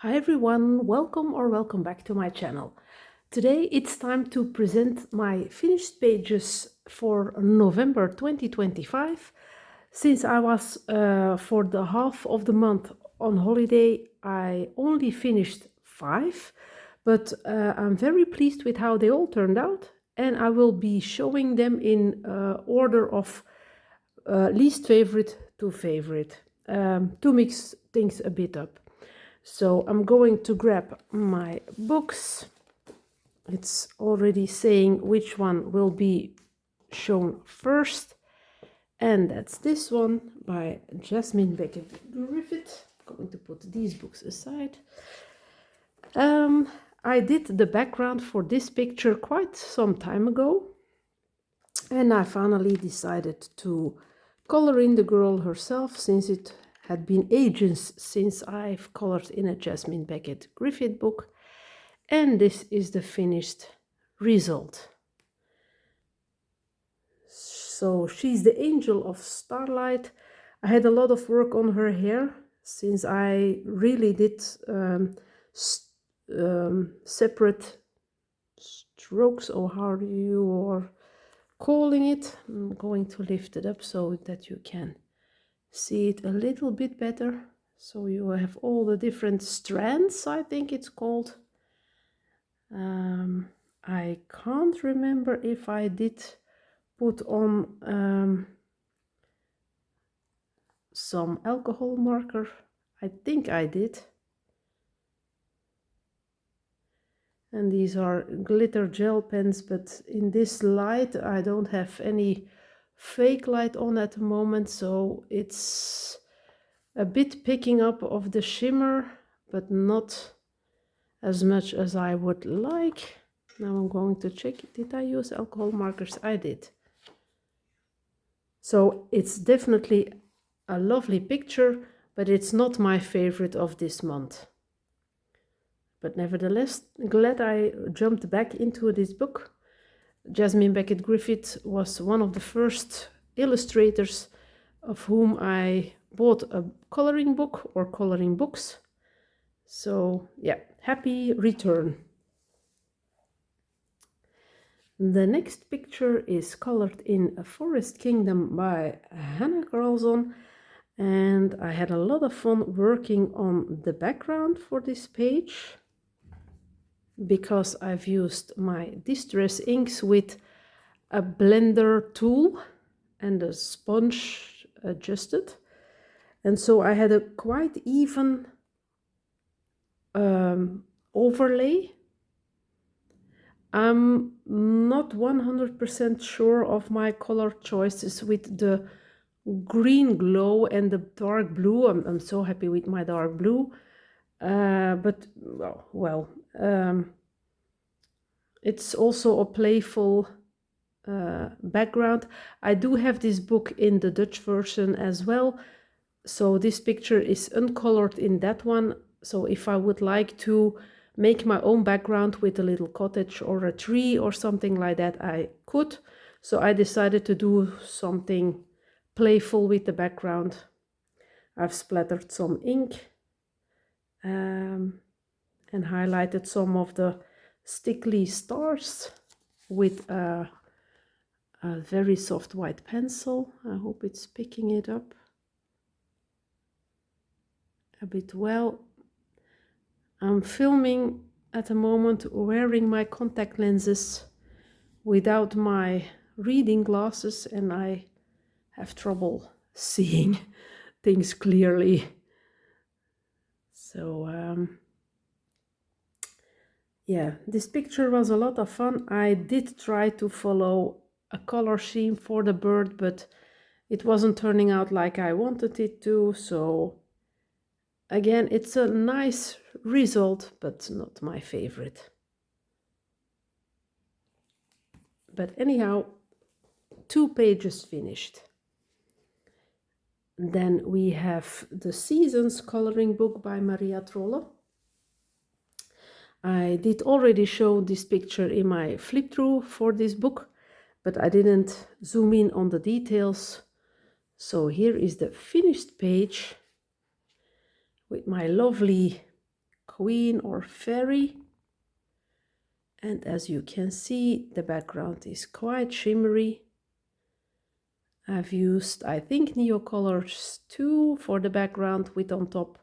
Hi everyone, welcome back to my channel. Today it's time to present my finished pages for November 2025. Since I was for the half of the month on holiday, I only finished 5, but I'm very pleased with how they all turned out, and I will be showing them in order of least favorite to favorite, to mix things a bit up. So I'm going to grab my books. It's already saying which one will be shown first. And that's this one by Jasmine Beckett-Griffith. I'm going to put these books aside. I did the background for this picture quite some time ago. And I finally decided to color in the girl herself, since it had been ages since I've colored in a Jasmine Beckett-Griffith book. And this is the finished result. So she's the angel of Starlight. I had a lot of work on her hair, since I really did separate strokes, or how you are calling it. I'm going to lift it up so that you can see it a little bit better. So you have all the different strands, I think it's called. I can't remember if I did put on some alcohol marker. I think I did. And these are glitter gel pens, but in this light I don't have any fake light on at the moment, so it's a bit picking up of the shimmer, but not as much as I would like. Now I'm going to check, did I use alcohol markers? I did. So it's definitely a lovely picture, but it's not my favorite of this month. But nevertheless, glad I jumped back into this book. Jasmine Beckett-Griffith was one of the first illustrators of whom I bought a coloring book or coloring books. So yeah, happy return. The next picture is colored in A Forest Kingdom by Hannah Carlson, and I had a lot of fun working on the background for this page, because I've used my Distress inks with a blender tool and a sponge adjusted. And so I had a quite even overlay. I'm not 100% sure of my color choices with the green glow and the dark blue. I'm so happy with my dark blue. But well, it's also a playful background. I do have this book in the Dutch version as well, so this picture is uncolored in that one. So if I would like to make my own background with a little cottage or a tree or something like that, I could. So I decided to do something playful with the background. I've splattered some ink and highlighted some of the stickly stars with a very soft white pencil. I hope it's picking it up a bit well. I'm filming at the moment wearing my contact lenses without my reading glasses, and I have trouble seeing things clearly. So yeah, this picture was a lot of fun. I did try to follow a color scheme for the bird, but it wasn't turning out like I wanted it to. So again, it's a nice result, but not my favorite. But anyhow, 2 pages finished. Then we have The Seasons coloring book by Maria Trolle. I did already show this picture in my flip through for this book, but I didn't zoom in on the details. So here is the finished page with my lovely queen or fairy. And as you can see, the background is quite shimmery. I've used, I think, Neocolors 2 for the background, with on top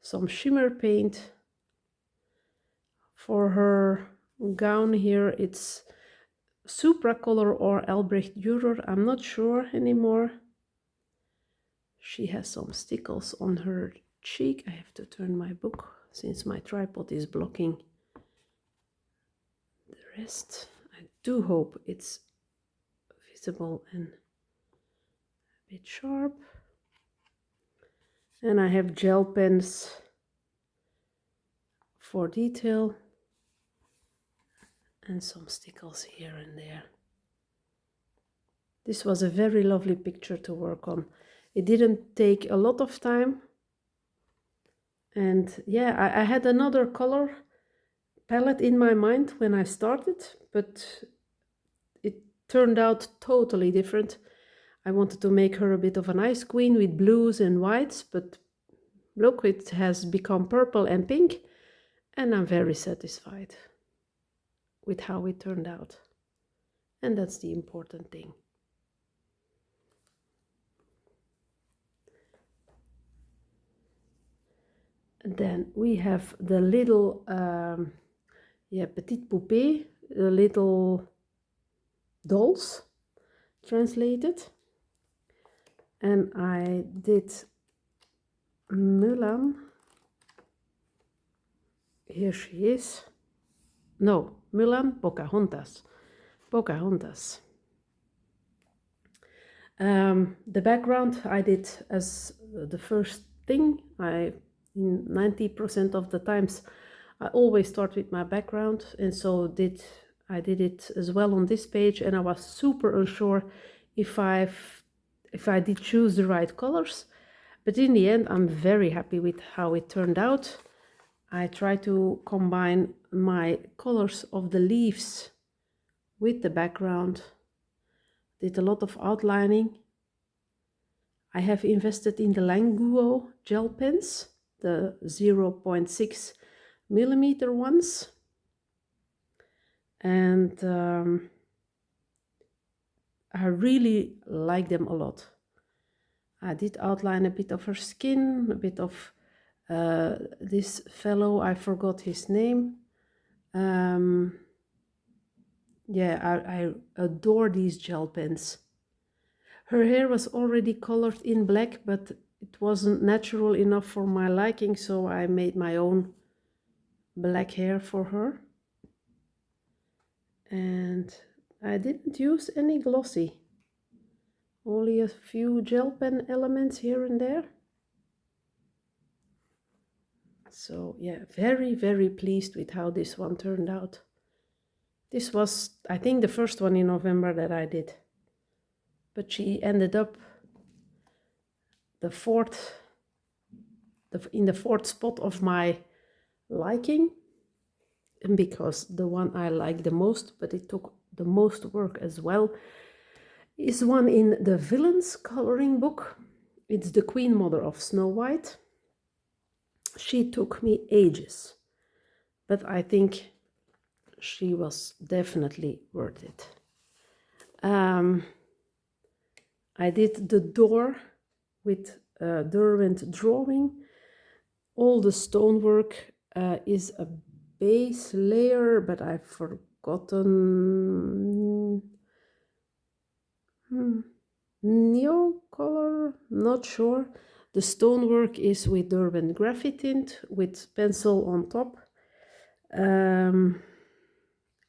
some shimmer paint. For her gown here, it's Supracolor or Albrecht Dürer, I'm not sure anymore. She has some stickles on her cheek. I have to turn my book since my tripod is blocking the rest. I do hope it's visible and a bit sharp. And I have gel pens for detail and some stickles here and there. This was a very lovely picture to work on. It didn't take a lot of time. And yeah, I had another color palette in my mind when I started, but it turned out totally different. I wanted to make her a bit of an ice queen with blues and whites, but look, it has become purple and pink, and I'm very satisfied with how it turned out. And that's the important thing. And then we have the little Petites poupees, the little dolls translated. And I did Mulan. Here she is. No, Mulan, Pocahontas. Pocahontas. The background I did as the first thing. In 90% of the times I always start with my background, and so I did it as well on this page, and I was super unsure if I did choose the right colors, but in the end I'm very happy with how it turned out. I try to combine my colors of the leaves with the background, did a lot of outlining. I have invested in the Languo gel pens, the 0.6 millimeter ones, and I really like them a lot. I did outline a bit of her skin, a bit of this fellow, I forgot his name. Yeah, I adore these gel pens. Her hair was already colored in black, but it wasn't natural enough for my liking, so I made my own black hair for her. And I didn't use any glossy, only a few gel pen elements here and there. So yeah, very, very pleased with how this one turned out. This was, I think, the first one in November that I did. But she ended up in the fourth spot of my liking, and because the one I like the most, but it took the most work as well, is one in the Villains coloring book. It's the Queen Mother of Snow White. She took me ages, but I think she was definitely worth it. I did the door with Derwent drawing. All the stonework is a base layer, but I've forgotten Neocolor, not sure. The stonework is with Derwent Graphitint with pencil on top.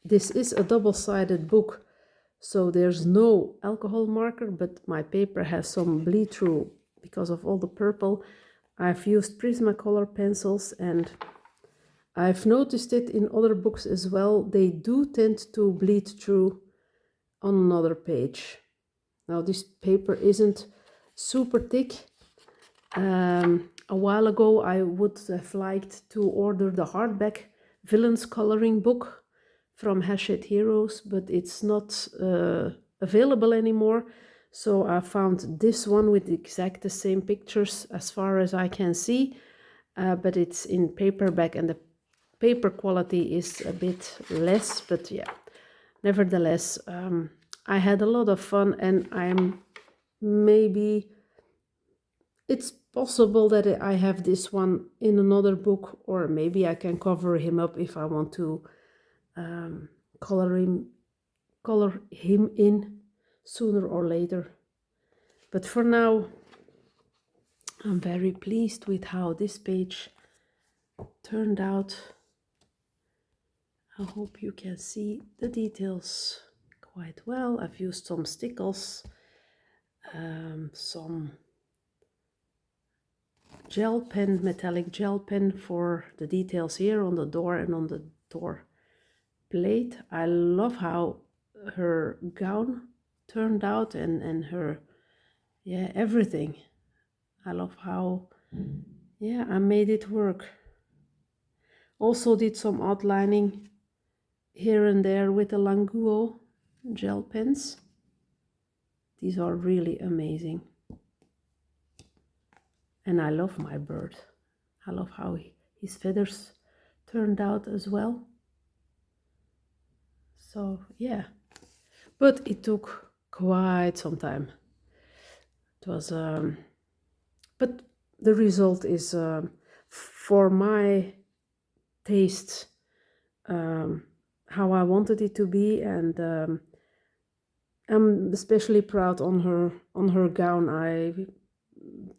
This is a double-sided book, so there's no alcohol marker, but my paper has some bleed through because of all the purple. I've used Prismacolor pencils, and I've noticed it in other books as well. They do tend to bleed through on another page. Now this paper isn't super thick. A while ago I would have liked to order the hardback Villains coloring book from Hachette Heroes, but it's not available anymore. So I found this one with exact the same pictures as far as I can see. but it's in paperback and the paper quality is a bit less, but yeah, nevertheless, I had a lot of fun, and maybe it's possible that I have this one in another book, or maybe I can cover him up if I want to color him in sooner or later. But for now, I'm very pleased with how this page turned out. I hope you can see the details quite well. I've used some stickles, some gel pen, metallic gel pen for the details here on the door and on the door plate. I love how her gown turned out and her, yeah, everything. I love how, yeah, I made it work. Also did some outlining here and there with the Languo gel pens. These are really amazing. And I love my bird. I love how his feathers turned out as well. So yeah, but it took quite some time. It was, but the result is, for my taste, how I wanted it to be, and I'm especially proud on her gown. I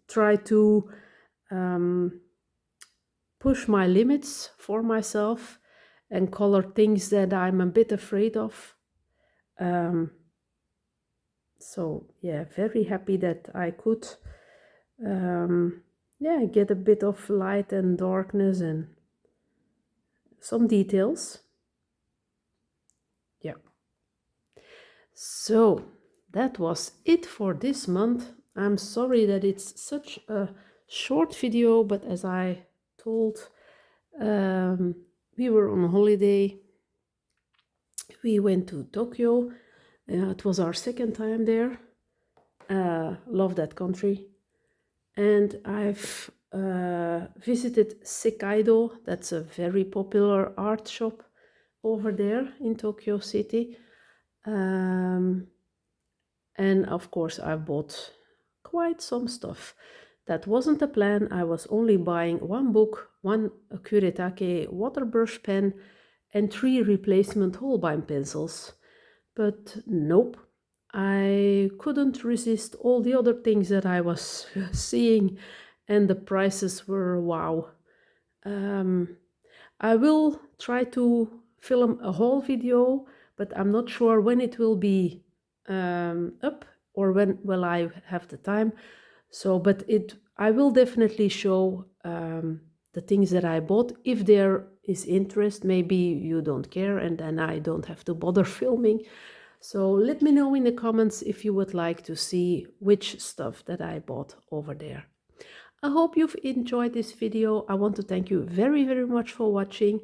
try to push my limits for myself and color things that I'm a bit afraid of. So yeah, very happy that I could yeah, get a bit of light and darkness and some details. Yeah. So that was it for this month. I'm sorry that it's such a short video, but as I told, we were on holiday. We went to Tokyo. It was our second time there. Love that country. And I've visited Sekaido. That's a very popular art shop over there in Tokyo City. And of course I bought quite some stuff. That wasn't the plan. I was only buying one book, one Kuretake water brush pen, and 3 replacement Holbein pencils. But nope, I couldn't resist all the other things that I was seeing, and the prices were wow. I will try to film a whole video, but I'm not sure when it will be up or when will I have the time. So, but I will definitely show the things that I bought. If there is interest, maybe you don't care and then I don't have to bother filming. So let me know in the comments if you would like to see which stuff that I bought over there. I hope you've enjoyed this video. I want to thank you very, very much for watching.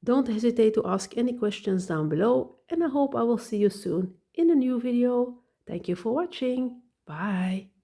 Don't hesitate to ask any questions down below, and I hope I will see you soon in a new video. Thank you for watching. Bye.